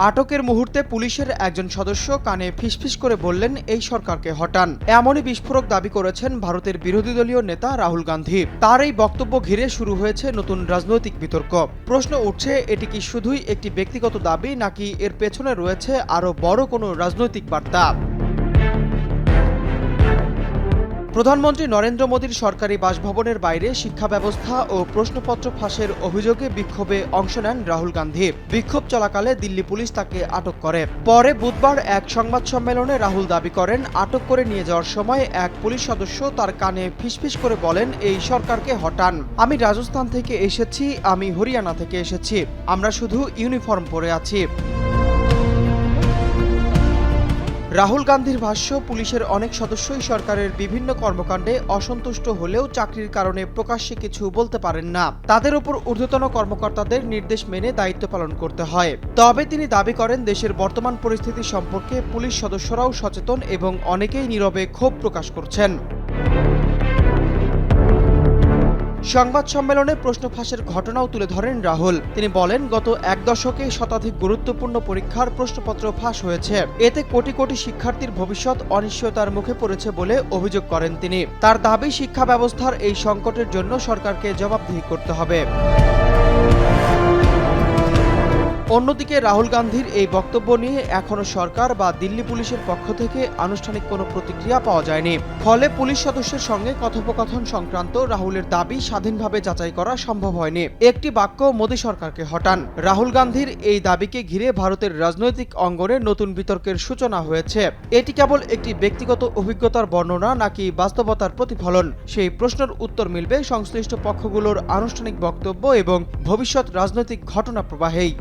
আটকের মুহূর্তে পুলিশের একজন সদস্য কানে ফিসফিস করে বললেন, এই সরকারকে হটান। এমনই বিস্ফোরক দাবি করেছেন ভারতের বিরোধী দলীয় নেতা রাহুল গান্ধী। তার এই বক্তব্য ঘিরে শুরু হয়েছে নতুন রাজনৈতিক বিতর্ক। প্রশ্ন উঠছে, এটি কি শুধুই একটি ব্যক্তিগত দাবি, নাকি এর পেছনে রয়েছে আরও বড় কোনো রাজনৈতিক বার্তা? প্রধানমন্ত্রী নরেন্দ্র মোদীর সরকারি বাসভবনের বাইরে শিক্ষা ব্যবস্থা ও প্রশ্নপত্র ফাঁসের অভিযোগে বিক্ষোভে অংশ নেন রাহুল গান্ধী। বিক্ষোভ চলাকালে দিল্লি পুলিশ তাকে আটক করে। পরে বুধবার এক সংবাদ সম্মেলনে রাহুল দাবি করেন, আটক করে নিয়ে যাওয়ার সময় এক পুলিশ সদস্য তার কানে ফিসফিস করে বলেন, এই সরকারকে হটান। আমি রাজস্থান থেকে এসেছি, আমি হরিয়ানা থেকে এসেছি, আমরা শুধু ইউনিফর্ম পরে আছি। রাহুল গান্ধীর ভাষ্য, পুলিশের অনেক সদস্যই সরকারের বিভিন্ন কর্মকাণ্ডে অসন্তুষ্ট হলেও চাকরির কারণে প্রকাশ্যে কিছু বলতে পারেন না। তাদের উপর ঊর্ধ্বতন কর্মকর্তাদের নির্দেশ মেনে দায়িত্ব পালন করতে হয়। তবে তিনি দাবি করেন, দেশের বর্তমান পরিস্থিতি সম্পর্কে পুলিশ সদস্যরাও সচেতন এবং অনেকেই নীরবে ক্ষোভ প্রকাশ করছেন। সংবাদ সম্মেলনে প্রশ্ন ফাঁসের ঘটনাও তুলে ধরেন রাহুল। তিনি বলেন, গত এক দশকে শতাধিক গুরুত্বপূর্ণ পরীক্ষার প্রশ্নপত্র ফাঁস হয়েছে। এতে কোটি কোটি শিক্ষার্থীর ভবিষ্যৎ অনিশ্চয়তার মুখে পড়েছে বলে অভিযোগ করেন তিনি। তার দাবি, শিক্ষা ব্যবস্থার এই সংকটের জন্য সরকারকে জবাবদিহি করতে হবে। অন্যদিকে রাহুল গান্ধীর এই বক্তব্য নিয়ে এখনো সরকার বা দিল্লি পুলিশের পক্ষ থেকে আনুষ্ঠানিক কোনো প্রতিক্রিয়া পাওয়া যায়নি। ফলে পুলিশ সদস্যের সঙ্গে কথোপকথন সংক্রান্ত রাহুলের দাবি স্বাধীনভাবে যাচাই করা সম্ভব হয়নি। একটি বাক্য, মোদী সরকারকে হটান। রাহুল গান্ধীর এই দাবিকে ঘিরে ভারতের রাজনৈতিক অঙ্গনে নতুন বিতর্কের সূচনা হয়েছে। এটি কেবল একটি ব্যক্তিগত অভিজ্ঞতার বর্ণনা নাকি বাস্তবতার প্রতিফলন, সেই প্রশ্নের উত্তর মিলবে সংশ্লিষ্ট পক্ষগুলোর আনুষ্ঠানিক বক্তব্য এবং ভবিষ্যৎ রাজনৈতিক ঘটনা প্রবাহেই।